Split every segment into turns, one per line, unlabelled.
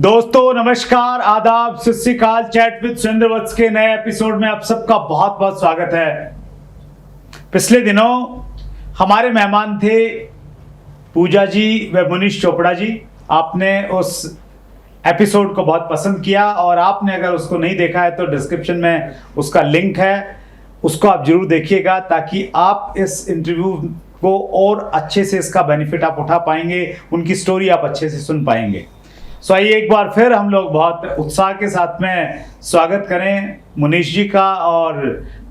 दोस्तों नमस्कार, आदाब, सत श्री अकाल। चैट विद सुरेंद्र वत्स के नए एपिसोड में आप सबका बहुत बहुत स्वागत है। पिछले दिनों हमारे मेहमान थे पूजा जी व मुनीश चोपड़ा जी। आपने उस एपिसोड को बहुत पसंद किया और आपने अगर उसको नहीं देखा है तो डिस्क्रिप्शन में उसका लिंक है, उसको आप जरूर देखिएगा ताकि आप इस इंटरव्यू को और अच्छे से इसका बेनिफिट आप उठा पाएंगे, उनकी स्टोरी आप अच्छे से सुन पाएंगे। सो आइए एक बार फिर हम लोग बहुत उत्साह के साथ में स्वागत करें मुनीश जी का और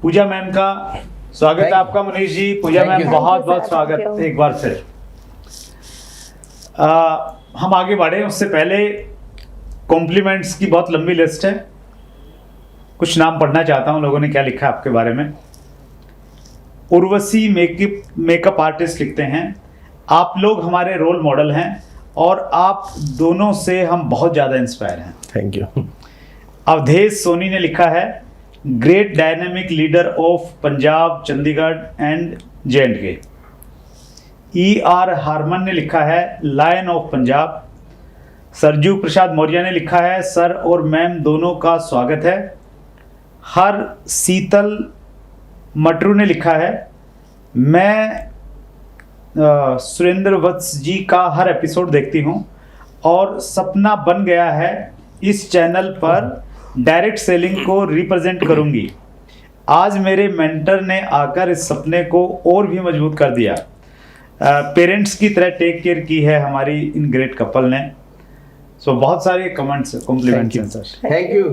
पूजा मैम का। स्वागत है आपका मुनीश जी, पूजा मैम बहुत बहुत स्वागत एक बार फिर। हम आगे बढ़े उससे पहले कॉम्प्लीमेंट्स की बहुत लंबी लिस्ट है, कुछ नाम पढ़ना चाहता हूं लोगों ने क्या लिखा है आपके बारे में। उर्वशी मेकअप आर्टिस्ट लिखते हैं, आप लोग हमारे रोल मॉडल हैं और आप दोनों से हम बहुत ज़्यादा इंस्पायर हैं।
Thank you.
अवधेश सोनी ने लिखा है, great dynamic leader of Punjab, Chandigarh and JNK। ER Harman ने लिखा है, लायन ऑफ पंजाब। सरजू प्रसाद मौर्य ने लिखा है, सर और मैम दोनों का स्वागत है। हर शीतल मटरू ने लिखा है, मैं सुरेंद्र वत्स जी का हर एपिसोड देखती हूँ और सपना बन गया है इस चैनल पर डायरेक्ट सेलिंग को रिप्रेजेंट करूँगी। आज मेरे मेंटर ने आकर इस सपने को और भी मजबूत कर दिया। पेरेंट्स की तरह टेक केयर की है हमारी इन ग्रेट कपल ने। सो बहुत सारे कमेंट्स, कॉम्प्लीमेंट्स हैं sir.
Thank you.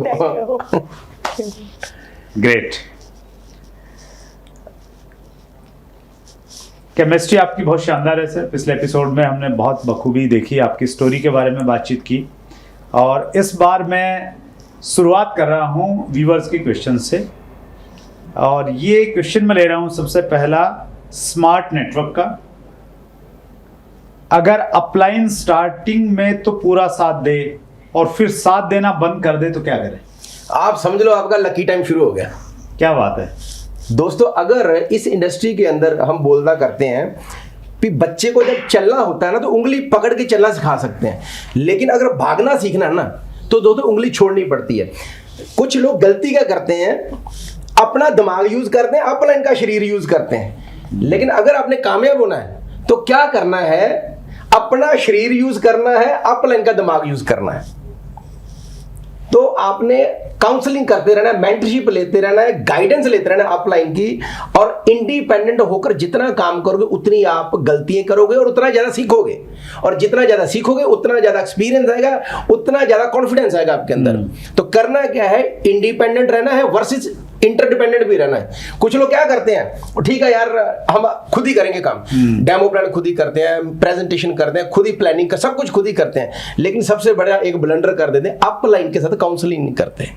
Great. Chemistry आपकी बहुत शानदार है सर। पिछले एपिसोड में हमने बहुत बखूबी देखी, आपकी स्टोरी के बारे में बातचीत की और इस बार मैं शुरुआत कर रहा हूँ व्यूअर्स के क्वेश्चन से और ये क्वेश्चन मैं ले रहा हूँ सबसे पहला स्मार्ट नेटवर्क का। अगर अपलाइन स्टार्टिंग में तो पूरा साथ दे और फिर साथ देना बंद कर दे तो क्या करें?
आप समझ लो आपका लकी टाइम शुरू हो गया।
क्या बात है
दोस्तों, अगर इस इंडस्ट्री के अंदर हम बोलना करते हैं कि बच्चे को जब चलना होता है ना तो उंगली पकड़ के चलना सिखा सकते हैं, लेकिन अगर भागना सीखना है ना तो दोस्तों उंगली छोड़नी पड़ती है। कुछ लोग गलती क्या करते हैं, अपना दिमाग यूज करते हैं, अपलाइन का शरीर यूज करते हैं। लेकिन अगर आपने कामयाब होना है तो क्या करना है, अपना शरीर यूज करना है, अपलाइन का दिमाग यूज करना है। तो आपने काउंसलिंग करते रहना है, मेंटरशिप लेते रहना है, गाइडेंस लेते रहना है अपलाइन की, और इंडिपेंडेंट होकर जितना काम करोगे उतनी आप गलतियां करोगे और उतना ज्यादा सीखोगे, और जितना ज्यादा सीखोगे उतना ज्यादा एक्सपीरियंस आएगा, उतना ज्यादा कॉन्फिडेंस आएगा आपके अंदर। तो करना क्या है, इंडिपेंडेंट रहना है वर्सेस इंटरडिपेंडेंट भी रहना है। कुछ लोग क्या करते हैं, ठीक है यार हम खुद ही करेंगे काम, डेमो प्लान खुद ही करते हैं, प्रेजेंटेशन करते हैं, खुद ही प्लानिंग कर, सब कुछ खुद ही करते हैं, लेकिन सबसे बड़ा एक ब्लंडर कर देते हैं, अपलाइन के साथ काउंसलिंग नहीं करते।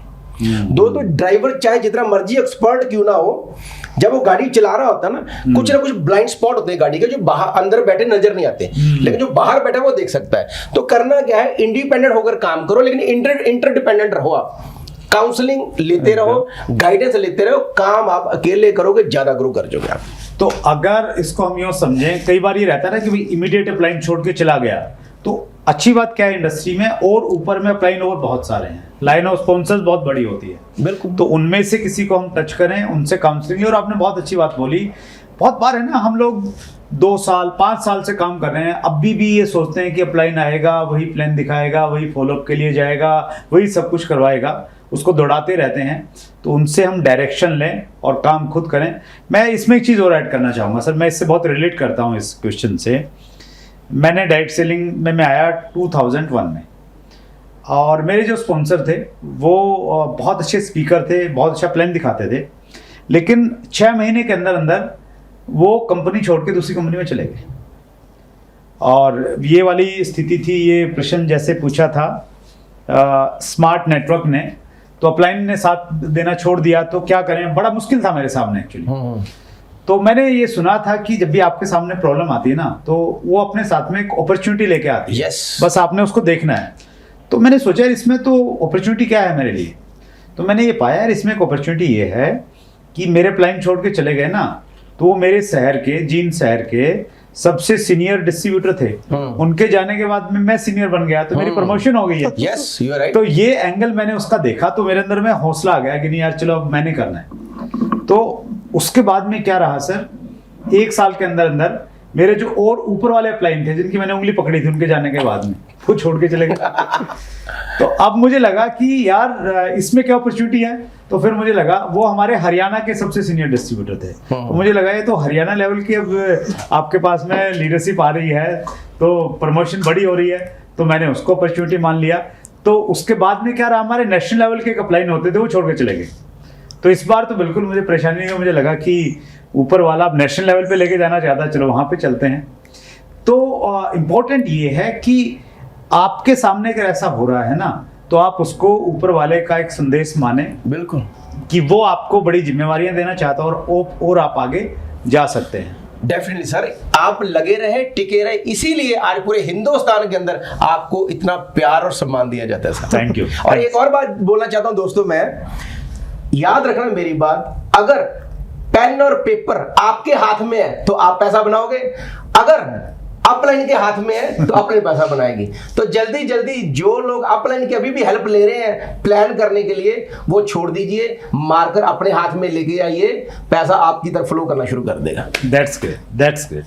दो तो ड्राइवर चाहे जितना मर्जी एक्सपर्ट क्यों ना हो, जब वो गाड़ी चला रहा होता है ना कुछ ब्लाइंड स्पॉट होते हैं गाड़ी के, जो बाहर अंदर बैठे नजर नहीं आते, लेकिन जो बाहर बैठा वो देख सकता है। तो करना क्या है, इंडिपेंडेंट होकर काम करो, लेकिन इंटरडिपेंडेंट रहो। आप काउंसलिंग लेते रहो, गाइडेंस लेते रहो, काम आप अकेले करोगे ज्यादा ग्रो कर जाओगे आप।
तो अगर इसको हम यूं समझें, कई बार ये रहता है ना कि भाई इमीडिएट अपलाइन छोड़ के चला गया, तो अच्छी बात क्या है इंडस्ट्री में, और ऊपर में अपलाइन और बहुत सारे हैं, लाइन ऑफ स्पॉन्सर्स बहुत बड़ी होती है।
बिल्कुल।
तो उनमें से किसी को हम टच करें, उनसे काउंसलिंग। और आपने बहुत अच्छी बात बोली, बहुत बार है ना हम लोग 2 साल 5 साल से काम कर रहे हैं, अभी भी ये सोचते हैं कि अपलाइन आएगा, वही प्लान दिखाएगा, वही फॉलोअप के लिए जाएगा, वही सब कुछ करवाएगा, उसको दौड़ाते रहते हैं। तो उनसे हम डायरेक्शन लें और काम खुद करें। मैं इसमें एक चीज़ और ऐड करना चाहूँगा सर, मैं इससे बहुत रिलेट करता हूँ इस क्वेश्चन से। मैंने डायरेक्ट सेलिंग में मैं आया 2001 में, और मेरे जो स्पॉन्सर थे वो बहुत अच्छे स्पीकर थे, बहुत अच्छा प्लान दिखाते थे, लेकिन 6 महीने के अंदर अंदर वो कंपनी छोड़ के दूसरी कंपनी में चले गए। और ये वाली स्थिति थी, ये प्रश्न जैसे पूछा था स्मार्ट नेटवर्क ने, तो अपलाइन ने साथ देना छोड़ दिया, तो क्या करें, बड़ा मुश्किल था मेरे सामने एक्चुअली। तो मैंने ये सुना था कि जब भी आपके सामने प्रॉब्लम आती है ना, तो वो अपने साथ में एक अपॉर्चुनिटी लेके आती है। बस आपने उसको देखना है। तो मैंने सोचा इसमें तो अपॉर्चुनिटी क्या है मेरे लिए, तो मैंने ये पाया यार इसमें एक अपॉर्चुनिटी ये है कि मेरे प्लान छोड़ के चले गए ना, तो वो मेरे शहर के, जींद शहर के सबसे सीनियर डिस्ट्रीब्यूटर थे, उनके जाने के बाद में मैं सीनियर बन गया, तो मेरी प्रमोशन हो गई है।
Yes, you are right.
तो ये एंगल मैंने उसका देखा, तो मेरे अंदर में हौसला आ गया कि नहीं यार चलो अब मैंने करना है। तो उसके बाद में क्या रहा सर, 1 साल के अंदर अंदर मेरे जो और ऊपर वाले अपलाइन थे जिनकी मैंने उंगली पकड़ी थी, उनके जाने के बाद में वो छोड़ के चले गए। तो अब मुझे लगा कि यार इसमें क्या अपॉर्चुनिटी है, तो फिर मुझे लगा वो हमारे हरियाणा के सबसे सीनियर डिस्ट्रीब्यूटर थे, तो मुझे लगा ये तो हरियाणा लेवल की अब आपके पास में लीडरशिप आ रही है, तो प्रमोशन बड़ी हो रही है, तो मैंने उसको अपॉर्चुनिटी मान लिया। तो उसके बाद में क्या रहा, हमारे नेशनल लेवल के एक अपलाइन होते थे वो छोड़ के चले गए। तो इस बार तो बिल्कुल मुझे परेशानी नहीं हुई, मुझे लगा कि ऊपर वाला अब नेशनल लेवल पे लेके जाना चाहता, चलो वहाँ पे चलते हैं। तो इम्पोर्टेंट ये है कि आपके सामने अगर ऐसा हो रहा है ना, तो आप उसको ऊपर वाले का एक संदेश माने,
बिल्कुल,
कि वो आपको बड़ी जिम्मेवारियां देना चाहता है और आप आगे जा सकते हैं।
डेफिनेटली सर, आप लगे रहे, टिके रहे, इसीलिए आज पूरे हिंदुस्तान के अंदर आपको इतना प्यार और सम्मान दिया जाता है सर।
Thank you.
और एक और बात बोलना चाहता हूं दोस्तों, मैं याद रखना मेरी बात, अगर पेन और पेपर आपके हाथ में है तो आप पैसा बनाओगे, अगर अपलाइन के हाथ में है तो अपलाइन पैसा बनाएगी। तो जल्दी जल्दी जो लोग अपलाइन की अभी भी हेल्प ले रहे हैं प्लान करने के लिए, वो छोड़ दीजिए, मार्कर अपने हाथ में लेके आइए, पैसा आपकी तरफ फ्लो करना शुरू कर देगा।
दैट्स ग्रेट, दैट्स ग्रेट,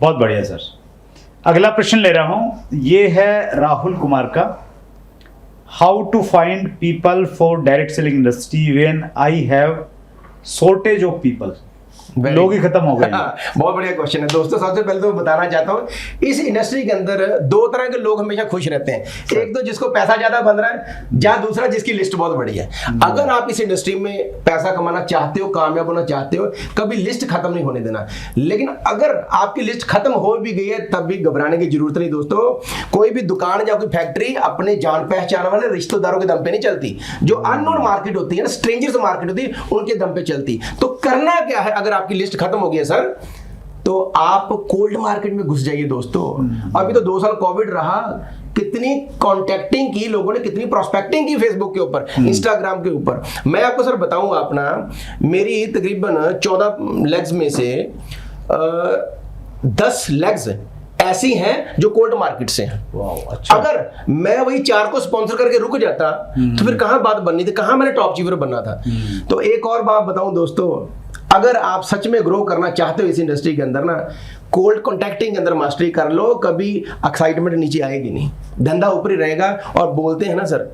बहुत बढ़िया सर। अगला प्रश्न ले रहा हूं, ये है राहुल कुमार का। How to find people for direct selling industry when I have shortage of people? लोग ही खत्म हो गए।
बहुत बढ़िया क्वेश्चन है दोस्तों। सबसे पहले तो बताना चाहता हूँ, इस इंडस्ट्री के अंदर 2 तरह के लोग हमेशा खुश रहते हैं, एक तो जिसको पैसा ज्यादा बन रहा है, या दूसरा जिसकी लिस्ट बहुत बड़ी है। अगर आप इस इंडस्ट्री में पैसा कमाना चाहते हो, कामयाब होना चाहते हो, कभी लिस्ट खत्म नहीं होने देना। लेकिन अगर आपकी लिस्ट खत्म हो भी गई है तब भी घबराने की जरूरत नहीं दोस्तों। कोई भी दुकान या कोई फैक्ट्री अपने जान पहचान वाले रिश्तेदारों के दम पे नहीं चलती, जो अननोन मार्केट होती है ना, स्ट्रेंजर्स मार्केट होती है, उनके दम पे चलती। तो करना क्या है, अगर आपकी लिस्ट खत्म हो गई है सर, तो आप कोल्ड मार्केट में घुस जाइए दोस्तों। अभी तो 2 साल कोविड रहा, कितनी कॉन्टैक्टिंग की लोगों ने, कितनी प्रोस्पेक्टिंग की फेसबुक के ऊपर, इंस्टाग्राम के ऊपर। मैं आपको सर बताऊंगा अपना, मेरी तकरीबन 14 लेग्स में से 10 लेग्स ऐसी हैं जो कोल्ड मार्केट से हैं।
अच्छा।
अगर मैं वही 4 को स्पॉन्सर करके रुक जाता तो फिर कहां बात बननी थी, कहां मैंने टॉप अचीवर बनना था। तो एक और बात बताऊं दोस्तों, अगर आप सच में ग्रो करना चाहते हो इस इंडस्ट्री के अंदर ना, कोल्ड कॉन्टैक्टिंग के अंदर मास्टरी कर लो, कभी एक्साइटमेंट नीचे आएगी नहीं, धंधा ऊपर ही रहेगा। और बोलते हैं ना सर,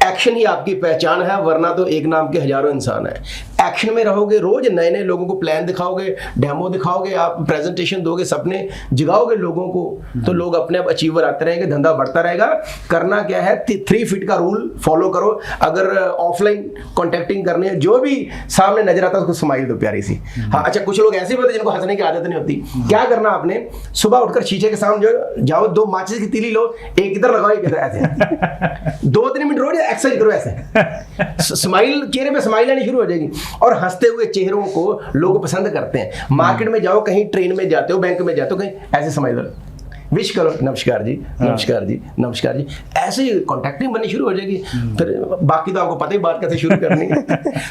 एक्शन ही आपकी पहचान है, वरना तो एक नाम के हजारों इंसान है। एक्शन में रहोगे, रोज नए नए लोगों को प्लान दिखाओगे, डेमो दिखाओगे, आप प्रेजेंटेशन दोगे, सपने जगाओगे लोगों को, तो लोग अपने आप अचीवर आते रहेंगे, धंधा बढ़ता रहेगा। करना क्या है, 3 फीट का रूल फॉलो करो। अगर ऑफलाइन कॉन्टैक्टिंग करनी है, जो भी सामने नजर आता है उसको स्माइल दो प्यारी सी। हाँ, अच्छा, कुछ लोग ऐसे भी होते हैं जिनको हंसने की आदत नहीं होती। क्या करना आपने, सुबह उठकर शीशे के सामने जाओ, 2 माचिस की तीली लो, एक इधर लगाओ, एक इधर, ऐसे 2-3 मिनट रोज एक्सरसाइज करो, ऐसे स्माइल, चेहरे पे स्माइल आनी शुरू हो जाएगी। और हंसते हुए चेहरों को लोग पसंद करते हैं। मार्केट में जाओ, कहीं ट्रेन में जाते हो, बैंक में जाते हो, कहीं ऐसे स्माइल विश करो, नमस्कार जी, नमस्कार जी, नमस्कार जी, ऐसे कॉन्टैक्टिंग बननी शुरू हो जाएगी। फिर बाकी तो आपको पता ही बात कैसे शुरू करनी है।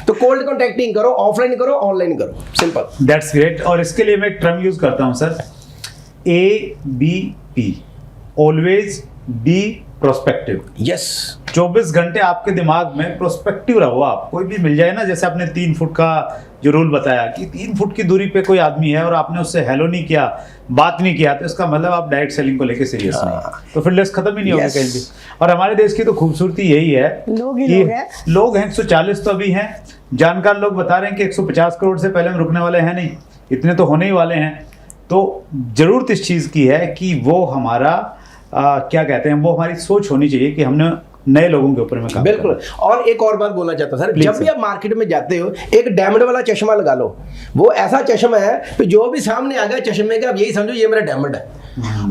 तो कोल्ड कॉन्टैक्टिंग करो, ऑफलाइन करो, ऑनलाइन करो, सिंपल।
That's great. और इसके लिए मैं एक टर्म यूज करता हूं sir, ABP, always be prospective.
Yes,
24 घंटे आपके दिमाग में प्रोस्पेक्टिव रहो। आप कोई भी मिल जाए ना, जैसे आपने 3 फुट का जो रूल बताया कि 3 फुट की दूरी पे कोई आदमी है और आपने उससे हेलो नहीं किया, बात नहीं किया, तो इसका मतलब आप डायरेक्ट सेलिंग को लेके सीरियस नहीं, तो फिर लिस्ट खत्म ही नहीं होगी कहीं भी। और हमारे देश की तो खूबसूरती यही है, लोग हैं 140 तो अभी हैं, जानकार लोग बता रहे हैं कि 150 करोड़ से पहले हम रुकने वाले हैं नहीं, इतने तो होने ही वाले हैं। तो जरूरत इस चीज़ की है कि वो हमारा क्या कहते हैं, वो हमारी सोच होनी चाहिए कि हमने नए लोगों के ऊपर में काम।
बिल्कुल। और एक और बात बोलना चाहता हूं सर, जब भी आप मार्केट में जाते हो, एक डायमंड वाला चश्मा लगा लो। वो ऐसा चश्मा है कि जो भी सामने आ गया चश्मे का, आप यही समझो ये मेरा डायमंड है।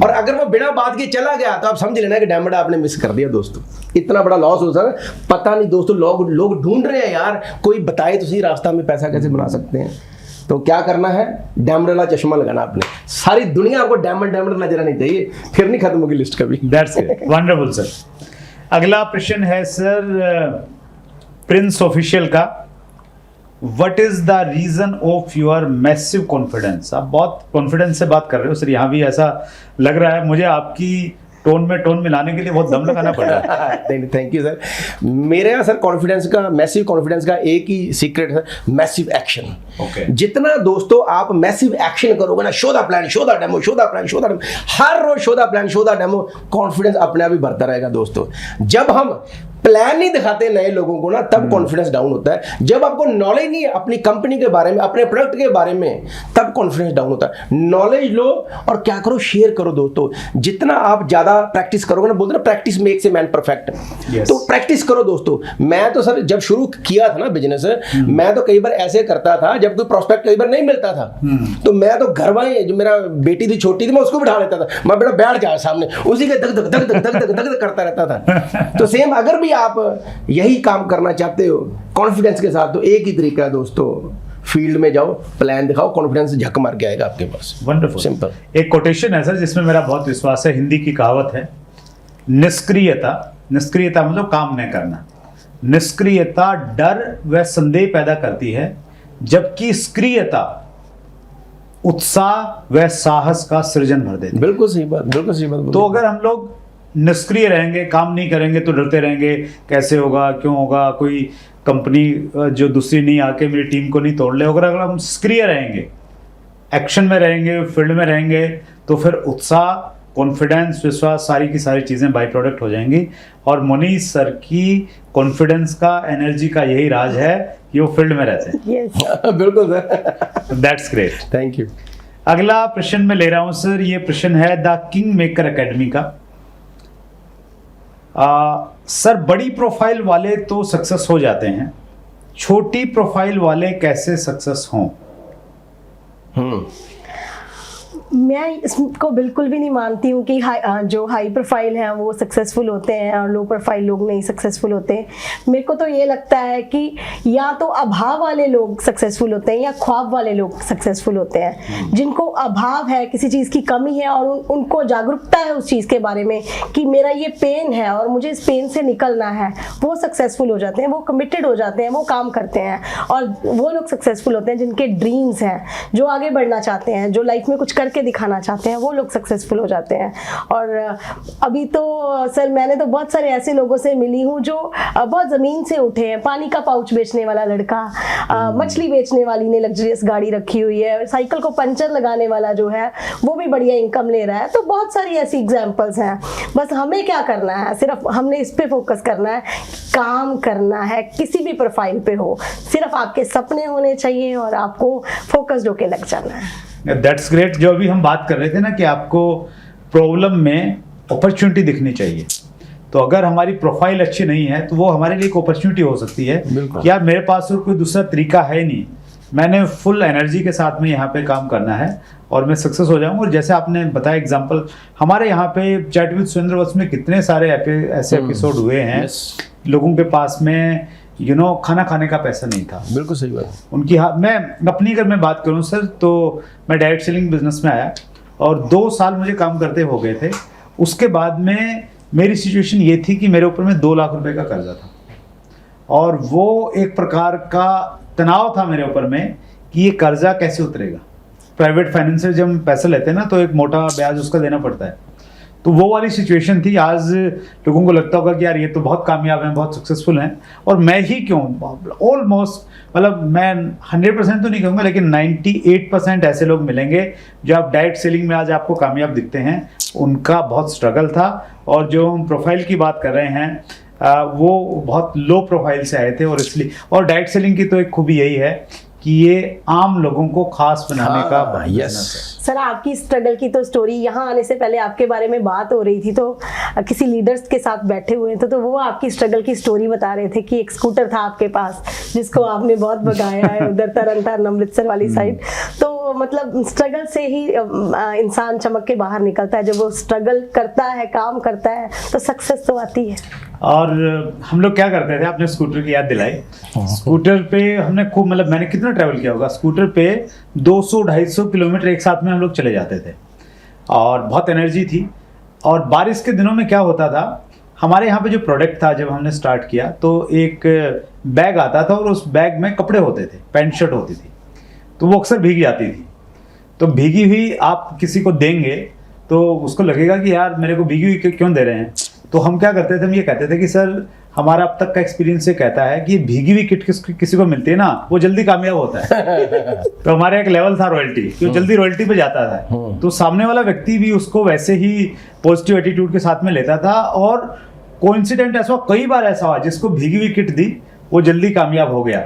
और अगर वो बिना बात के चला गया तो आप समझ लेना कि डायमंड आपने मिस कर दिया दोस्तों। इतना बड़ा लॉस हो सर, पता नहीं दोस्तों, लोग ढूंढ रहे हैं यार, कोई बताए तो सही रास्ता में पैसा कैसे बना सकते हैं। तो क्या करना है, डायमंड वाला चश्मा लगाना आपने, सारी दुनिया आपको डायमंड नजर आनी चाहिए, फिर नहीं खत्म होगी लिस्ट कभी।
That's it, wonderful sir. अगला प्रश्न है सर प्रिंस ऑफिशियल का। What is the reason of your massive confidence? आप बहुत कॉन्फिडेंस से बात कर रहे हो सर, यहाँ भी ऐसा लग रहा है मुझे आपकी टोन में टोन मिलाने के लिए बहुत दम लगाना पड़ रहा है।
Thank you sir. मेरे यहाँ सर कॉन्फिडेंस का, मैसिव कॉन्फिडेंस का एक ही सीक्रेट है, मैसिव एक्शन।
Okay.
जितना दोस्तों आप मैसिव एक्शन करोगे ना, show the plan, show the demo, show the plan, show the demo, हर रोज show the plan, show the demo, confidence अपने आप ही बढ़ता रहेगा दोस्तों। जब हम प्लान नहीं दिखाते नए लोगों को ना, तब कॉन्फिडेंस डाउन होता है। जब आपको नॉलेज नहीं है अपनी कंपनी के बारे में, अपने प्रोडक्ट के बारे में, तब कॉन्फिडेंस डाउन होता है। नॉलेज लो और क्या करो, शेयर करो दोस्तों। जितना आप ज्यादा प्रैक्टिस करोगे ना, बोलते ना practice makes a man perfect.
Yes.
तो प्रैक्टिस करो दोस्तों। मैं तो सर जब शुरू किया था ना बिजनेस, मैं तो कई बार ऐसे करता था, जब कोई प्रोस्पेक्ट कई बार नहीं मिलता था, तो मैं तो घर वाले, जो मेरा बेटी थी छोटी थी, मैं उसको बिठा लेता था, मैं बेटा बैठ जा सामने, उसी के धक धक धक धक धक धक धक करता रहता था। तो सेम अगर भी आप यही काम करना चाहते हो कॉन्फिडेंस के साथ, तो एक ही तरीका है दोस्तों, फील्ड में जाओ, प्लान दिखाओ, कॉन्फिडेंस झक मार के आएगा आपके पास।
वंडरफुल।
सिंपल।
एक कोटेशन है सर जिसमें मेरा बहुत विश्वास है, हिंदी की कहावत है, निष्क्रियता, निष्क्रियता मतलब काम न करना, निष्क्रियता डर व संदेह पैदा करती है, जबकि सक्रियता उत्साह व साहस का सृजन भर देती है।
बिल्कुल सही बात, बिल्कुल सही बात।
तो अगर हम लोग निष्क्रिय रहेंगे, काम नहीं करेंगे, तो डरते रहेंगे कैसे होगा, क्यों होगा, कोई कंपनी जो दूसरी नहीं आके मेरी टीम को नहीं तोड़ ले। अगर हम सक्रिय रहेंगे, एक्शन में रहेंगे, फील्ड में रहेंगे, तो फिर उत्साह, कॉन्फिडेंस, विश्वास, सारी की सारी चीज़ें बाई प्रोडक्ट हो जाएंगी। और मनीष सर की कॉन्फिडेंस का, एनर्जी का यही राज है कि वो फील्ड में रहते हैं।
Yes. बिल्कुल sir.
That's great.
Thank you.
अगला प्रश्न मैं ले रहा हूं सर, ये प्रश्न है द किंग मेकर एकेडमी का। सर, बड़ी प्रोफाइल वाले तो सक्सेस हो जाते हैं, छोटी प्रोफाइल वाले कैसे सक्सेस हों?
मैं इसको बिल्कुल भी नहीं मानती हूँ कि जो हाई प्रोफाइल हैं वो सक्सेसफुल होते हैं और लो प्रोफाइल लोग नहीं सक्सेसफुल होते हैं। मेरे को तो ये लगता है कि या तो अभाव वाले लोग सक्सेसफुल होते हैं या ख्वाब वाले लोग सक्सेसफुल होते हैं। जिनको अभाव है, किसी चीज़ की कमी है और उनको जागरूकता है उस चीज़ के बारे में कि मेरा ये पेन है और मुझे इस पेन से निकलना है, वो सक्सेसफुल हो जाते हैं, वो कमिटेड हो जाते हैं, वो काम करते हैं। और वो लोग सक्सेसफुल होते हैं जिनके ड्रीम्स हैं, जो आगे बढ़ना चाहते हैं, जो लाइफ में कुछ करके दिखाना चाहते हैं, वो लोग सक्सेसफुल हो जाते हैं। और अभी तो सर मैंने तो बहुत सारे ऐसे लोगों से मिली हूँ जो बहुत ज़मीन से उठे हैं। पानी का पाउच बेचने वाला लड़का, मछली बेचने वाली ने लग्जरियस गाड़ी रखी हुई है, साइकिल को पंचर लगाने वाला जो है वो भी बढ़िया इनकम ले रहा है। तो बहुत सारी ऐसी एग्जाम्पल्स हैं। बस हमें क्या करना है, सिर्फ हमने इस पे फोकस करना है, काम करना है, किसी भी प्रोफाइल पे हो, सिर्फ आपके सपने होने चाहिए और आपको फोकस्ड होके लग जाना है।
That's great. जो अभी हम बात कर रहे थे ना कि आपको प्रॉब्लम में अपॉर्चुनिटी दिखनी चाहिए, तो अगर हमारी प्रोफाइल अच्छी नहीं है तो वो हमारे लिए एक अपॉर्चुनिटी हो सकती है कि यार मेरे पास और कोई दूसरा तरीका है नहीं, मैंने फुल एनर्जी के साथ में यहाँ पे काम करना है और मैं सक्सेस हो जाऊंगा। और जैसे आपने बताया एग्जांपल, हमारे यहाँ पे चैट विद सुरेंद्र वत्स में कितने सारे ऐसे एपिसोड हुए हैं, लोगों के पास में खाना खाने का पैसा नहीं था।
बिल्कुल सही बात।
उनकी मैं अपनी अगर मैं बात करूं सर, तो मैं डायरेक्ट सेलिंग बिजनेस में आया और 2 साल मुझे काम करते हो गए थे। उसके बाद में मेरी सिचुएशन ये थी कि मेरे ऊपर में 2 लाख रुपए का कर्जा था और वो एक प्रकार का तनाव था मेरे ऊपर में कि ये कर्जा कैसे उतरेगा। प्राइवेट फाइनेंस से जब हम पैसे लेते हैं ना, तो एक मोटा ब्याज उसका देना पड़ता है। तो वो वाली सिचुएशन थी। आज लोगों को लगता होगा कि यार ये तो बहुत कामयाब हैं, बहुत सक्सेसफुल हैं, और मैं ही क्यों, ऑलमोस्ट मतलब मैं 100% तो नहीं कहूँगा लेकिन 98% ऐसे लोग मिलेंगे जो आप डायरेक्ट सेलिंग में आज आपको कामयाब दिखते हैं, उनका बहुत स्ट्रगल था। और जो हम प्रोफाइल की बात कर रहे हैं वो बहुत लो प्रोफाइल से आए थे, और इसलिए, और डायरेक्ट सेलिंग की तो एक खूबी यही है कि ये आम लोगों को खास बनाने का बिजनेस है।
सर, आपकी स्ट्रगल की तो स्टोरी, यहाँ आने से पहले आपके बारे में बात हो रही थी, तो किसी लीडर्स के साथ बैठे हुए थे, तो वो आपकी स्ट्रगल की स्टोरी बता रहे थे कि एक स्कूटर था आपके पास जिसको आपने बहुत भगाया है उधर तरन अमृतसर वाली साइड। तो मतलब स्ट्रगल से ही इंसान चमक के बाहर निकलता है। जब वो स्ट्रगल करता है, काम करता है, तो सक्सेस तो आती है।
और हम लोग क्या करते थे, आपने स्कूटर की याद दिलाई। स्कूटर पे हमने खूब, मतलब मैंने कितना ट्रैवल किया होगा स्कूटर पे, 200-250 किलोमीटर एक साथ में हम लोग चले जाते थे और बहुत एनर्जी थी। और बारिश के दिनों में क्या होता था, हमारे यहाँ पे जो प्रोडक्ट था, जब हमने स्टार्ट किया तो एक बैग आता था और उस बैग में कपड़े होते थे, पैंट शर्ट होती थी, तो वो अक्सर भीग जाती थी। तो भीगी हुई आप किसी को देंगे तो उसको लगेगा कि यार मेरे को भीगी हुई क्यों दे रहे हैं। तो हम क्या करते थे, हम ये कहते थे कि सर हमारा अब तक का एक्सपीरियंस ये कहता है कि भीगी हुई किट किसी को मिलती है ना, वो जल्दी कामयाब होता है। तो हमारे एक लेवल था रॉयल्टी, कि वो जल्दी रॉयल्टी पे जाता था। तो सामने वाला व्यक्ति भी उसको वैसे ही पॉजिटिव एटीट्यूड के साथ में लेता था। और कोइंसिडेंट ऐसा कई बार ऐसा हुआ जिसको भीगी हुई किट दी, वो जल्दी कामयाब हो गया।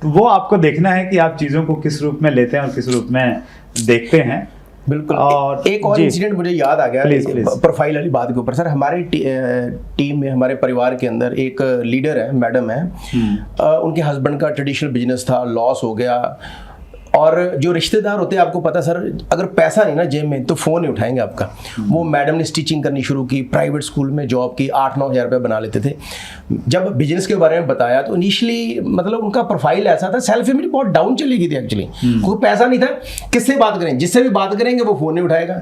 तो वो आपको देखना है कि आप चीज़ों को किस रूप में लेते हैं और किस रूप में देखते हैं।
बिल्कुल।
और
एक और इंसिडेंट मुझे याद आ गया
प्लीज।
प्रोफाइल वाली बात के ऊपर। सर हमारी टीम में, हमारे परिवार के अंदर एक लीडर है, मैडम है, उनके हस्बैंड का ट्रेडिशनल बिजनेस था, लॉस हो गया। और जो रिश्तेदार होते हैं, आपको पता सर, अगर पैसा नहीं ना जेब में तो फ़ोन नहीं उठाएंगे आपका। वो मैडम ने स्टिचिंग करनी शुरू की, प्राइवेट स्कूल में जॉब की, 8-9 हज़ार रुपये बना लेते थे। जब बिजनेस के बारे में बताया तो इनिशियली मतलब उनका प्रोफाइल ऐसा था, सेल्फ इमेज बहुत डाउन चली गई थी एक्चुअली। कोई पैसा नहीं था, किससे बात करें, जिससे भी बात करेंगे वो फ़ोन नहीं उठाएगा।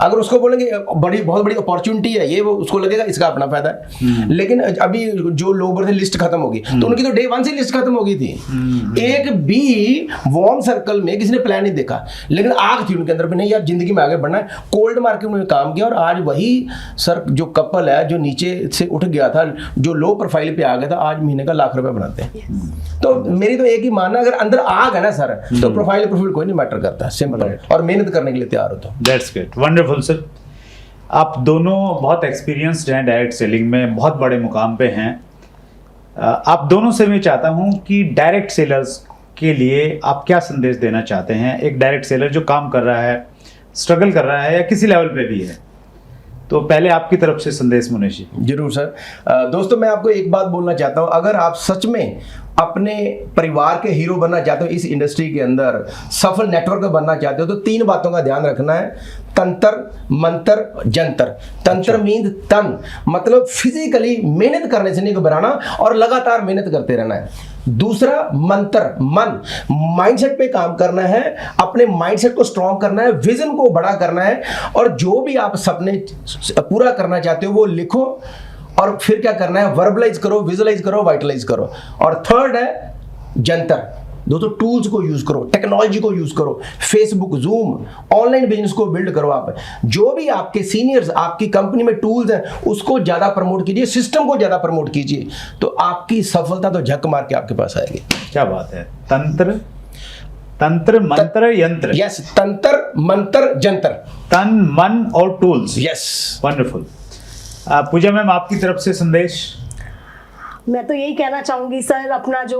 अगर उसको बोलेंगे बहुत बड़ी अपॉर्चुनिटी है ये, वो उसको लगेगा इसका अपना फायदा है। लेकिन अभी जो लोग थे, लिस्ट खत्म होगी, तो उनकी तो डे 1 से लिस्ट खत्म हो गई थी। एक भी वार्म सर्कल में किसी ने प्लान नहीं देखा, लेकिन आग थी उनके अंदर भी, नहीं यार जिंदगी में आगे बढ़ना है। कोल्ड मार्केट में काम किया और आज वही सर जो कपल है जो नीचे से उठ गया था, जो लो प्रोफाइल पे आ गया था, आज महीने का लाख रुपए बनाते हैं। तो मेरी तो एक ही मानना, अगर अंदर आग है ना सर, तो प्रोफाइल कोई नहीं मैटर करता, सिंपल। और मेहनत करने के लिए तैयार हो तो।
That's good, wonderful sir. आप दोनों बहुत एक्सपीरियंस्ड हैं डायरेक्ट सेलिंग में, बहुत बड़े मुकाम पे हैं। आप दोनों से मैं चाहता हूं कि डायरेक्ट सेलर्स के लिए आप क्या संदेश देना चाहते हैं। एक डायरेक्ट सेलर जो काम कर रहा है, स्ट्रगल कर रहा है या किसी लेवल पे भी है, तो पहले आपकी तरफ से संदेश मुनीश जी।
जरूर सर। दोस्तों मैं आपको एक बात बोलना चाहता हूं, अगर आप सच में अपने परिवार के हीरो बनना चाहते हो, इस इंडस्ट्री के अंदर सफल नेटवर्क बनना चाहते हो, तो 3 बातों का ध्यान रखना है। तंत्र, मंत्र, जंतर। तंत्र मीन तन, मतलब फिजिकली मेहनत करने से नहीं घबराना और लगातार मेहनत करते रहना है। दूसरा मंत्र, मन, माइंडसेट पे काम करना है, अपने माइंडसेट को स्ट्रॉन्ग करना है, विजन को बड़ा करना है, और जो भी आप सपने पूरा करना चाहते हो वो लिखो, और फिर क्या करना है, वर्बलाइज करो, विजुअलाइज करो, वाइटलाइज करो। और थर्ड है जंतर। दोस्तों टूल्स को यूज करो, टेक्नोलॉजी को यूज करो, फेसबुक, जूम, ऑनलाइन बिजनेस को बिल्ड करो। आप जो भी आपके सीनियर्स आपकी कंपनी में टूल्स हैं उसको ज्यादा प्रमोट कीजिए, सिस्टम को ज्यादा प्रमोट कीजिए, तो आपकी सफलता तो झक मार के आपके पास आएगी।
क्या बात है। तंत्र, मंत्र, यंत्र।
यस, तंत्र, मंत्र, जंतर।
तन, मन और tools.
Yes,
wonderful. Pooja ma'am आपकी तरफ से संदेश।
मैं तो यही कहना चाहूंगी सर, अपना जो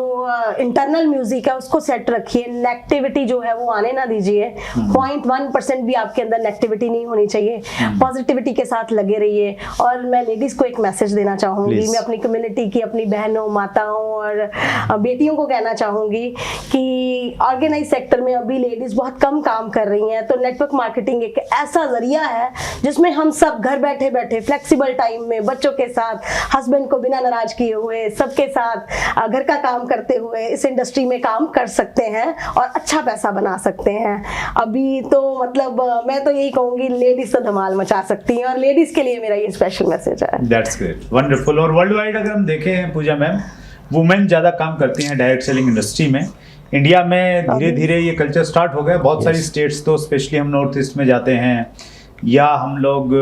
इंटरनल म्यूजिक है उसको सेट रखिए, नेगेटिविटी जो है वो आने ना दीजिए। 0.1% भी आपके अंदर नेगेटिविटी नहीं होनी चाहिए, पॉजिटिविटी के साथ लगे रहिए। और मैं लेडीज को एक मैसेज देना चाहूंगी, मैं अपनी कम्युनिटी की, अपनी बहनों, माताओं और बेटियों को कहना चाहूंगी कि ऑर्गेनाइज सेक्टर में अभी लेडीज बहुत कम काम कर रही हैं। तो नेटवर्क मार्केटिंग एक ऐसा जरिया है जिसमें हम सब घर बैठे बैठे फ्लेक्सिबल टाइम में बच्चों के साथ, हस्बैंड को बिना नाराज किए हुए, सबके साथ घर का काम करते हुए इस इंडस्ट्री में काम कर सकते हैं और अच्छा पैसा बना सकते हैं। अभी तो मतलब मैं तो यही कहूंगी, लेडीज तो धमाल मचा सकती हैं, और लेडीज के लिए मेरा ये स्पेशल मैसेज है।
That's great, wonderful. और वर्ल्ड वाइड अगर हम देखें पूजा मैम, वुमेन ज्यादा काम करती हैं डायरेक्ट सेलिंग इंडस्ट्री में। इंडिया में धीरे धीरे ये कल्चर स्टार्ट हो गया। बहुत सारी स्टेट्स, तो स्पेशली हम नॉर्थ ईस्ट में जाते हैं, या हम लोग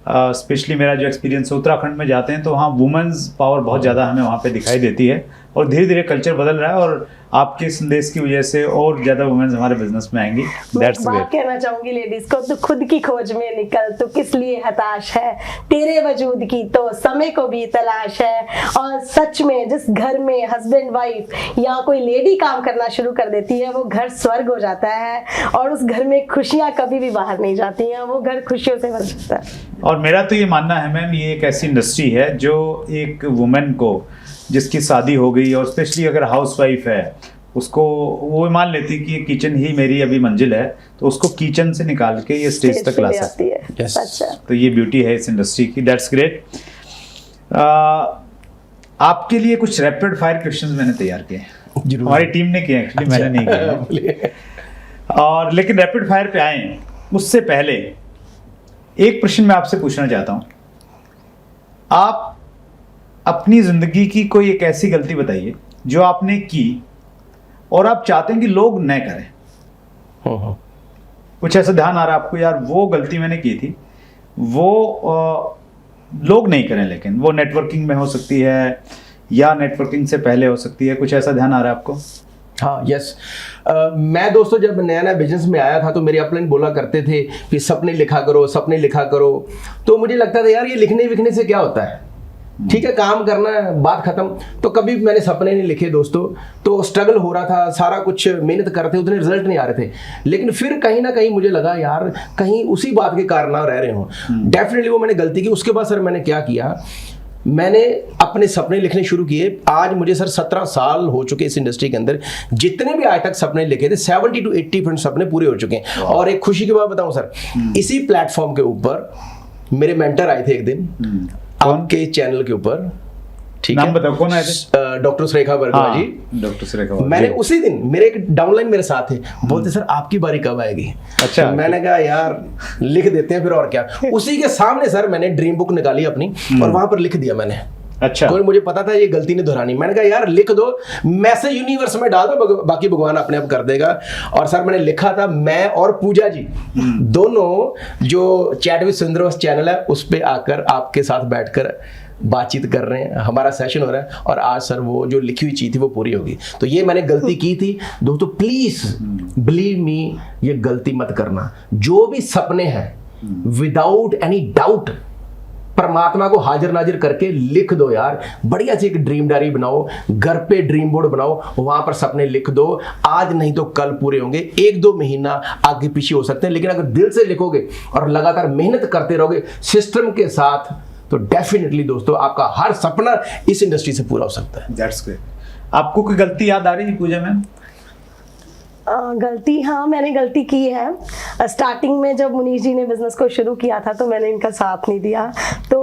स्पेशली मेरा जो एक्सपीरियंस है उत्तराखंड में जाते हैं, तो वहाँ वुमेन्स पावर बहुत ज़्यादा हमें वहाँ पे दिखाई देती है। और धीरे धीरे कल्चर बदल रहा है, और आपके संदेश की वजह से और ज़्यादा वुमेन्स हमारे बिजनेस में आएंगी। That's great.
कहना चाहूंगी लेडीज को, तो खुद की खोज में निकल, तो किस लिए हताश है, तेरे वजूद की तो समय को भी तलाश है। और सच में जिस घर में हस्बैंड वाइफ या कोई लेडी काम करना शुरू कर देती है, वो घर स्वर्ग हो जाता है, और उस घर में खुशियां कभी भी बाहर नहीं जाती हैं, वो घर खुशियों से भर जाता है।
और मेरा तो ये मानना है मैम, ये एक ऐसी इंडस्ट्री है जो एक वुमेन को, जिसकी शादी हो गई और स्पेशली अगर हाउसवाइफ है, उसको वो मान लेती कि किचन ही मेरी अभी मंजिल है, तो उसको किचन से निकाल के ये स्टेज तक ला सकती है।
Yes.
अच्छा।
तो ये ब्यूटी है इस इंडस्ट्री की। That's great. आपके लिए कुछ रैपिड फायर क्वेश्चंस मैंने तैयार किए हैं। हमारी टीम ने किए, एक्चुअली मैंने नहीं किए। और लेकिन रैपिड फायर पे आए उससे पहले एक प्रश्न मैं आपसे पूछना चाहता हूं। आप अपनी जिंदगी की कोई एक ऐसी गलती बताइए जो आपने की और आप चाहते हैं कि लोग न करें, कुछ ऐसा ध्यान आ रहा है आपको, यार वो गलती मैंने की थी, वो लोग नहीं करें, लेकिन वो नेटवर्किंग में हो सकती है या नेटवर्किंग से पहले हो सकती है, कुछ ऐसा ध्यान आ रहा है आपको?
हाँ, यस। मैं दोस्तों जब नया नया बिजनेस में आया था तो मेरे अपलाइन बोला करते थे कि सपने लिखा करो, सपने लिखा करो। तो मुझे लगता था यार ये लिखने विखने से क्या होता है, ठीक है काम करना है, बात खत्म। तो कभी मैंने सपने नहीं लिखे दोस्तों। तो स्ट्रगल हो रहा था, सारा कुछ मेहनत करते, उतने रिजल्ट नहीं आ रहे थे। लेकिन फिर कहीं ना कहीं मुझे लगा यार कहीं उसी बात के कारण रह रहे हो। डेफिनेटली वो मैंने गलती की। उसके बाद सर मैंने क्या किया, मैंने अपने सपने लिखने शुरू किए। आज मुझे सर 17 साल हो चुके इस इंडस्ट्री के अंदर। जितने भी आज तक सपने लिखे थे 70 to 80% सपने पूरे हो चुके हैं। और एक खुशी की बात बताऊं सर, इसी प्लेटफॉर्म के ऊपर मेरे मेंटर आए थे एक दिन आपके चैनल के ऊपर, ठीक है,
नाम बताओ कौन आए थे?
डॉक्टर सुरेखा बरगवा जी।
डॉक्टर सुरेखा बरगवा
मैंने
जी।
उसी दिन मेरे एक डाउनलाइन मेरे साथ थे, बोलते सर आपकी बारी कब आएगी?
अच्छा।
तो मैंने कहा यार लिख देते हैं फिर और क्या। उसी के सामने सर मैंने ड्रीम बुक निकाली अपनी और वहां पर लिख दिया मैंने।
अच्छा।
कोई मुझे पता था ये गलती नहीं दोहरानी। मैंने कहा यार लिख दो, मैसेज यूनिवर्स में डाल दो, बाकी भगवान अपने आप कर देगा। और सर मैंने लिखा था, मैं और पूजा जी दोनों जो चैट विद सुंदरवस चैनल है उस पे आकर आपके साथ बैठकर बातचीत कर रहे हैं, हमारा सेशन हो रहा है। और आज सर वो जो लिखी हुई चीज थी वो पूरी होगी। तो ये मैंने गलती की थी दोस्तों, प्लीज बिलीव मी, ये गलती मत करना। जो भी सपने हैं विदाउट एनी डाउट परमात्मा को हाजिर नाजिर करके लिख दो यार। बढ़िया सी एक ड्रीम डायरी बनाओ, घर पे ड्रीम बोर्ड बनाओ, वहां पर सपने लिख दो। आज नहीं तो कल पूरे होंगे, 1-2 महीना आगे पीछे हो सकते हैं, लेकिन अगर दिल से लिखोगे और लगातार मेहनत करते रहोगे सिस्टम के साथ, तो डेफिनेटली दोस्तों आपका हर सपना इस इंडस्ट्री से पूरा हो सकता है।
That's great. आपको कोई गलती याद आ रही है पूजा मैम?
गलती, हाँ मैंने गलती की है। स्टार्टिंग में जब मुनीश जी ने बिजनेस को शुरू किया था तो मैंने इनका साथ नहीं दिया, तो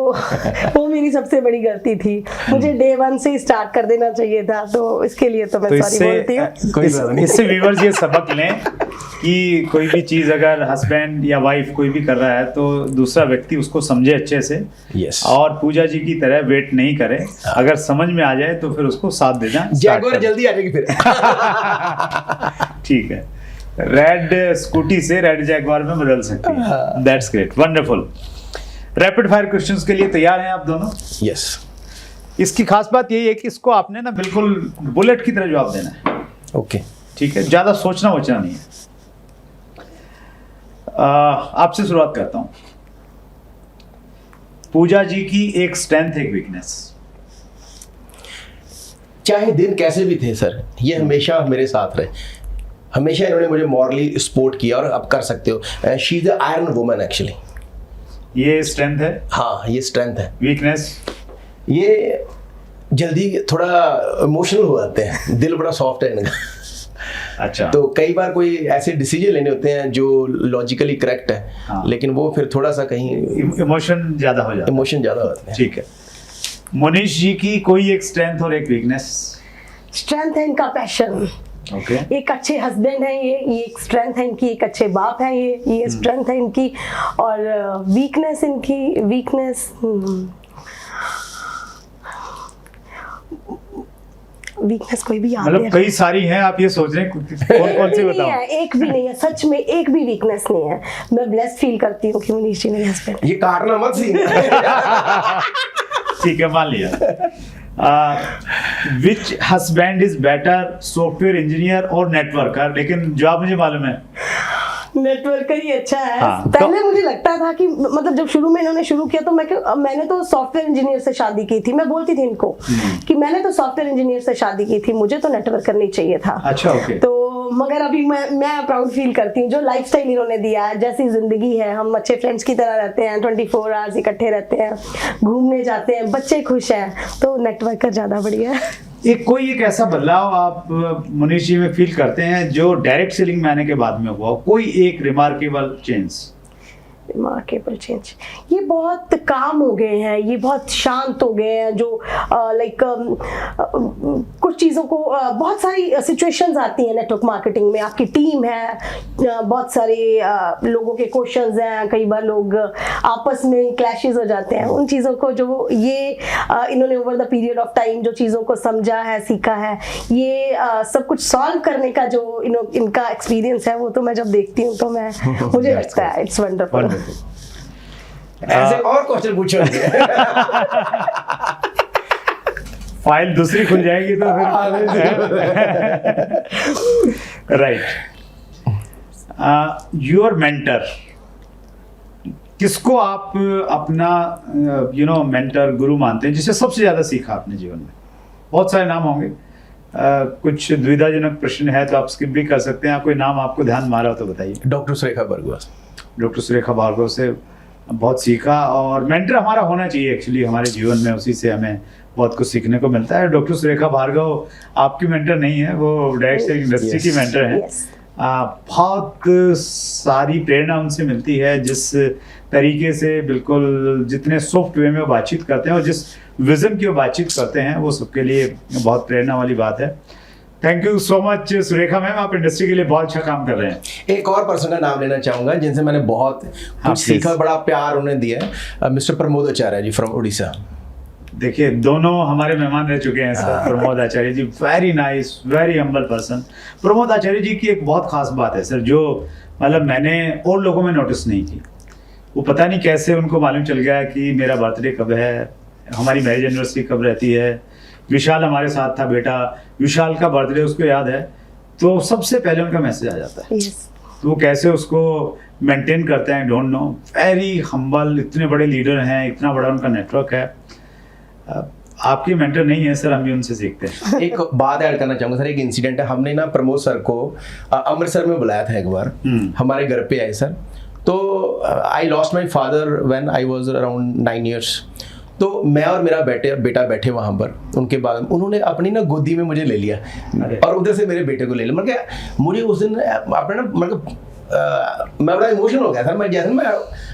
वो मेरी सबसे बड़ी गलती थी। मुझे डे 1 से ही स्टार्ट कर देना चाहिए था, तो इसके लिए तो मैं सॉरी बोलती हूँ।
इससे व्यूअर्स ये सबक लें कि कोई भी चीज अगर हस्बैंड या वाइफ कोई भी कर रहा है तो दूसरा व्यक्ति उसको समझे अच्छे से।
Yes.
और पूजा जी की तरह वेट नहीं करे, अगर समझ में आ जाए तो फिर उसको साथ देना।
जैगुआर जल्दी आ जाएगी फिर।
ठीक है, रेड स्कूटी से रेड जैगुआर में बदल सकती है। That's great, wonderful. Rapid fire questions के लिए तैयार हैं आप दोनों?
यस।
इसकी खास बात यही है कि इसको आपने ना बिल्कुल बुलेट की तरह जवाब देना है।
ओके।
ठीक है, ज्यादा सोचना वोचना नहीं है। आपसे शुरुआत करता हूं। पूजा जी की एक स्ट्रेंथ, एक वीकनेस।
चाहे दिन कैसे भी थे सर, ये हमेशा मेरे साथ रहे। हमेशा इन्होंने मुझे मॉरली सपोर्ट किया और अब कर सकते हो। She is the iron woman actually.
ये स्ट्रेंथ है।
हाँ, ये स्ट्रेंथ है।
वीकनेस?
ये जल्दी थोड़ा इमोशनल हो जाते हैं, दिल बड़ा सॉफ्ट है इनका।
अच्छा।
तो कई बार कोई ऐसे डिसीजन लेने होते हैं जो लॉजिकली करेक्ट है,
हाँ।
लेकिन वो फिर थोड़ा सा कहीं
इमोशन ज्यादा हो जाता है।
इमोशन ज्यादा होते हैं।
ठीक है। मुनीश जी की कोई एक स्ट्रेंथ और एक वीकनेस?
स्ट्रेंथ है इनका पैशन।
ओके।
एक अच्छे हस्बैंड है ये एक स्ट्रेंथ है इनकी। एक अच्छे बाप है ये स्ट्रेंथ है इनकी। और वीकनेस इनकी, वीकनेस कोई भी याद
मतलब कई सारी हैं, आप ये सोच रहे हैं कौन कौन सी बताओ?
एक भी नहीं है, सच में एक भी वीकनेस नहीं है। मैं ब्लेस्ड फील करती हूँ कि मुनीश जी मेरे हस्बैंड।
ये काटना मत सी।
ठीक है, मान लिया। Which husband is better, software engineer और नेटवर्कर? लेकिन जवाब मुझे मालूम है,
नेटवर्कर ही अच्छा है।
हाँ,
पहले मुझे लगता था कि मतलब जब शुरू में इन्होंने शुरू किया तो मैंने तो सॉफ्टवेयर इंजीनियर से शादी की थी। मैं बोलती थी इनको कि मैंने तो सॉफ्टवेयर इंजीनियर से शादी की थी, मुझे तो नेटवर्कर नहीं चाहिए था।
अच्छा, ओके।
तो मगर अभी मैं प्राउड फील करती हूँ जो लाइफस्टाइल इन्होंने दिया है, जैसी जिंदगी है। हम अच्छे फ्रेंड्स की तरह रहते हैं, 24 आवर्स इकट्ठे रहते हैं, घूमने जाते हैं, बच्चे खुश हैं, तो नेटवर्कर ज्यादा बढ़िया है।
कोई एक ऐसा बदलाव आप मुनीश जी में फील करते हैं जो डायरेक्ट सेलिंग में आने के बाद में हुआ? कोई एक रिमार्केबल चेंज?
रिमार्केबल चेंज, ये बहुत काम हो गए हैं, ये बहुत शांत हो गए हैं, जो लाइक कुछ चीज़ों को बहुत सारी सिचुएशंस आती हैं नेटवर्क मार्केटिंग में, आपकी टीम है, बहुत सारे लोगों के क्वेश्चंस हैं, कई बार लोग आपस में क्लैशेस हो जाते हैं, उन चीज़ों को जो ये इन्होंने over the period of time जो चीज़ों को समझा है, सीखा है, ये सब कुछ सॉल्व करने का जो इनका एक्सपीरियंस है, वो तो मैं जब देखती हूँ तो मैं मुझे लगता है इट्स वंडरफुल।
ऐसे और क्वेश्चन पूछोगे
फाइल दूसरी खुल जाएगी तो फिर राइट। योर मेंटर, किसको आप अपना मेंटर गुरु मानते हैं, जिससे सबसे ज्यादा सीखा आपने जीवन में? बहुत सारे नाम होंगे, कुछ दुविधाजनक प्रश्न है तो आप स्किप भी कर सकते हैं। कोई नाम आपको ध्यान मारा हो तो बताइए।
डॉक्टर सुरेखा भार्गव।
डॉक्टर सुरेखा भार्गव से बहुत सीखा, और मेंटर हमारा होना चाहिए एक्चुअली हमारे जीवन में, उसी से हमें बहुत कुछ सीखने को मिलता है। डॉक्टर सुरेखा भार्गव आपकी मेंटर नहीं है, वो डायरेक्ट सेलिंग इंडस्ट्री की मेंटर है। बहुत सारी प्रेरणा उनसे मिलती है, जिस तरीके से बिल्कुल जितने सॉफ्ट वे में वो बातचीत करते हैं और जिस विजन की वो बातचीत करते हैं, वो सबके लिए बहुत प्रेरणा वाली बात है। Thank you so much Surekha ma'am, आप इंडस्ट्री के लिए बहुत अच्छा काम कर रहे हैं।
एक और पर्सन का नाम लेना चाहूंगा जिनसे मैंने बहुत कुछ सीखा, बड़ा प्यार उन्हें दिया है, मिस्टर प्रमोद आचार्य जी फ्रॉम उड़ीसा।
देखिए दोनों हमारे मेहमान रह चुके हैं sir. Pramod Acharya ji very nice, very humble person. Pramod Acharya ji की एक बहुत खास बात है सर, जो मतलब मैंने और लोगों में नोटिस नहीं की। वो पता नहीं कैसे उनको मालूम चल गया कि मेरा बर्थडे कब है, हमारी मैरिज एनिवर्सरी कब रहती है। विशाल हमारे साथ था, बेटा विशाल का बर्थडे उसको याद है, तो सबसे पहले उनका मैसेज आ जाता है। तो वो कैसे उसको मेंटेन करते हैं, डोंट नो। वेरी हम्बल, इतने बड़े लीडर हैं, इतना बड़ा उनका नेटवर्क है। आपकी मेंटर नहीं है सर, हम भी उनसे सीखते हैं।
एक बात ऐड करना चाहूंगा सर, एक इंसिडेंट है। हमने ना प्रमोद सर को अमृतसर में बुलाया था एक बार, हमारे घर पे आए सर। तो I lost my father when I was around 9 years। तो मैं और मेरा बेटा बैठे वहाँ पर, उनके बाद उन्होंने अपनी ना गोदी में मुझे ले लिया और उधर से मेरे बेटे को ले लिया। मतलब मुझे उस दिन अपने ना मतलब मैं बड़ा इमोशनल हो गया था। मैं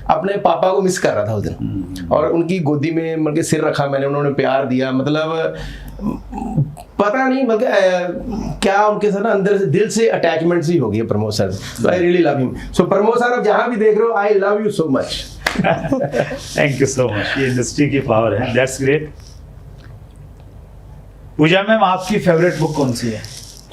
अपने पापा को मिस कर रहा था उस दिन, और उनकी गोदी में मतलब सिर रखा मैंने, उन्होंने प्यार दिया। मतलब पता नहीं मतलब क्या उनके साथ ना अंदर से दिल से अटैचमेंट सी हो गई है Pramod sir. So I really love him. So Pramod sir, आप जहाँ भी देख रहे हो, I love you so much.
Thank you so much. ये इंडस्ट्री की पावर है, दैट्स ग्रेट। पूजा मैम, आपकी फेवरेट बुक कौन सी है?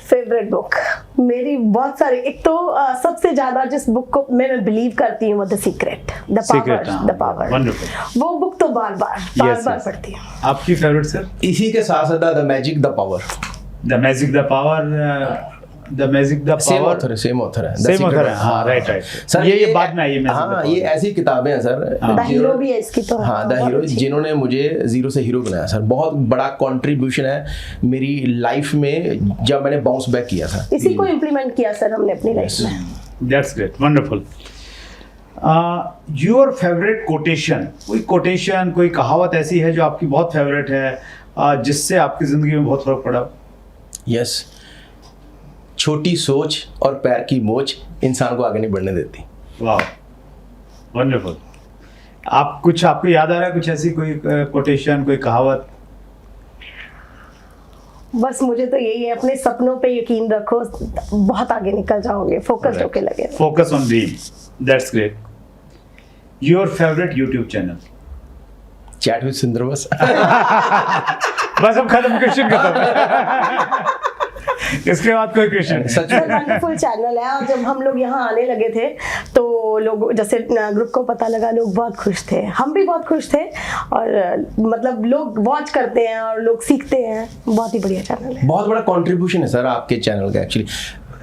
फेवरेट बुक मेरी बहुत सारी। एक तो सबसे ज्यादा जिस बुक को मैं बिलीव करती हूँ वो the secret, the power.
Wonderful.
वो बुक तो बार बार पढ़ती हूँ।
आपकी फेवरेट सर?
इसी के साथ साथ the magic the power.
The magic the power, the magic the power
same author है।
सेम ऑथर है, हाँ राइट
सर।
ये बाद में आई है।
हाँ, ये ऐसी किताबें हैं सर।
द हीरो भी है इसकी तो।
हाँ, द हीरो, जिन्होंने मुझे जीरो से हीरो बनाया सर। बहुत बड़ा कंट्रीब्यूशन है मेरी लाइफ में, जब मैंने बाउंस बैक किया था।
इसी को इम्प्लीमेंट किया सर हमने अपनी लाइफ में।
That's great, wonderful. Your favourite quotation, कोई कोटेशन, कोई कहावत ऐसी है जो आपकी बहुत फेवरेट है, जिससे आपकी जिंदगी में बहुत फर्क पड़ा?
यस, छोटी सोच और पैर की मोच इंसान को आगे नहीं बढ़ने देती।
वाह, वंडरफुल। आपको याद आ रहा है कुछ ऐसी कोई कोटेशन, कोई कहावत?
बस मुझे तो यही है, अपने सपनों पे यकीन रखो, बहुत आगे निकल जाओगे, फोकस्ड होके लगे।
Focus on dream, that's great. Your favourite YouTube channel?
Chat with सुंदर बस।
बस अब खत्म, क्वेश्चन खत्म। इसके बाद कोई क्वेश्चन?
सच में
वंडरफुल चैनल है। और जब हम लोग यहाँ आने लगे थे तो लोग, जैसे ग्रुप को पता लगा, लोग बहुत खुश थे, हम भी बहुत खुश थे, और मतलब लोग वॉच करते हैं और लोग सीखते हैं। बहुत ही बढ़िया चैनल है।
बहुत बड़ा कंट्रीब्यूशन है सर आपके चैनल का।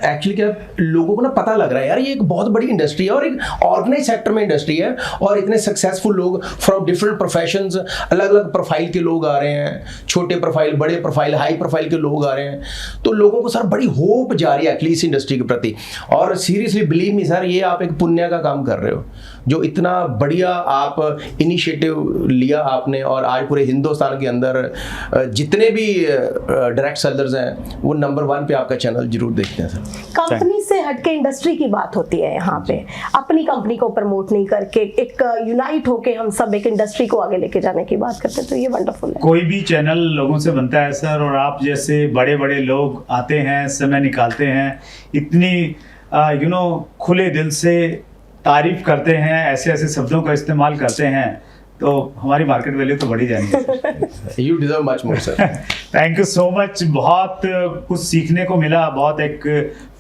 एक्चुअली क्या लोगों को ना पता लग रहा है यार, ये एक बहुत बड़ी इंडस्ट्री है और एक ऑर्गेनाइज सेक्टर में इंडस्ट्री है, और इतने सक्सेसफुल लोग फ्रॉम डिफरेंट प्रोफेशंस, अलग अलग प्रोफाइल के लोग आ रहे हैं, छोटे प्रोफाइल, बड़े प्रोफाइल, हाई प्रोफाइल के लोग आ रहे हैं। तो लोगों को सर बड़ी होप जा रही है एक्चुअली इस इंडस्ट्री के प्रति। और सीरियसली बिलीव मी सर, ये आप एक पुण्य का काम कर रहे हो, जो इतना बढ़िया आप इनिशिएटिव लिया आपने, और आज पूरे हिंदुस्तान के अंदर जितने भी डायरेक्ट सेलर्स हैं वो नंबर 1 पे आपका चैनल जरूर देखते हैं सर।
कंपनी से से हटके इंडस्ट्री की बात होती है यहाँ पे, अपनी कंपनी को प्रमोट नहीं करके एक यूनाइट होके हम सब एक इंडस्ट्री को आगे लेके जाने की बात करते हैं, तो ये वंडरफुल है।
कोई भी चैनल लोगों से बनता है सर, और आप जैसे बड़े बड़े लोग आते हैं, समय निकालते हैं, इतनी खुले दिल से तारीफ करते हैं, ऐसे ऐसे शब्दों का इस्तेमाल करते हैं, तो हमारी मार्केट वैल्यू तो बढ़ी जाएगी।
You deserve much more sir.
Thank you so much. बहुत कुछ सीखने को मिला, बहुत एक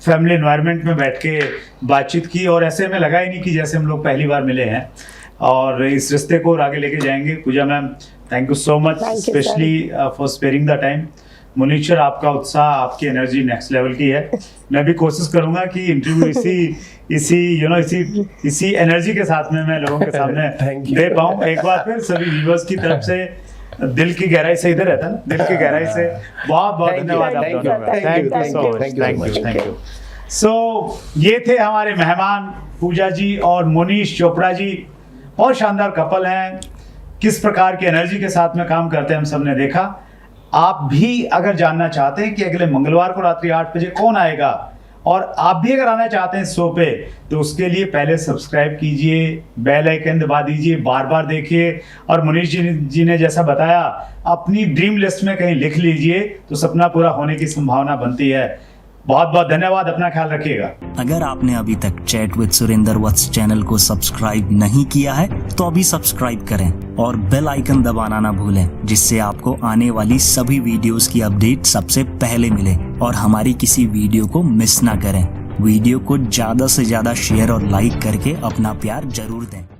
फैमिली एनवायरनमेंट में बैठ के बातचीत की, और ऐसे हमें लगा ही नहीं कि जैसे हम लोग पहली बार मिले हैं, और इस रिश्ते को और आगे लेके जाएंगे। Pooja ma'am, thank you so much, specially for sparing the time. Munish sir, आपका उत्साह, आपकी एनर्जी नेक्स्ट लेवल की है। मैं भी कोशिश करूंगा कि इंटरव्यू इसी एनर्जी के साथ में मैं लोगों के सामने दे पाऊं। एक बार फिर सभी व्यूअर्स की तरफ से दिल की गहराई से, इधर रहता है, दिल की गहराई से बहुत बहुत धन्यवाद आप दोनों का। Thank you so much, thank you. So ये थे हमारे मेहमान पूजा जी और मुनीश चोपड़ा जी। बहुत शानदार कपल हैं, किस प्रकार की एनर्जी के साथ में काम करते हैं हम सबने देखा। आप भी अगर जानना चाहते हैं कि अगले मंगलवार को रात्रि 8 बजे कौन आएगा, और आप भी अगर आना चाहते हैं शो पे, तो उसके लिए पहले सब्सक्राइब कीजिए, बेल आइकन दबा दीजिए, बार बार देखिए, और मुनीश जी ने जैसा बताया अपनी ड्रीम लिस्ट में कहीं लिख लीजिए, तो सपना पूरा होने की संभावना बनती है। बहुत बहुत धन्यवाद, अपना ख्याल रखिएगा।
अगर आपने अभी तक chat with Surendra Vats channel को सब्सक्राइब नहीं किया है तो अभी सब्सक्राइब करें और बेल आइकन दबाना ना भूलें, जिससे आपको आने वाली सभी वीडियोस की अपडेट सबसे पहले मिले और हमारी किसी वीडियो को मिस ना करें। वीडियो को ज्यादा से ज्यादा शेयर और लाइक करके अपना प्यार जरूर दें।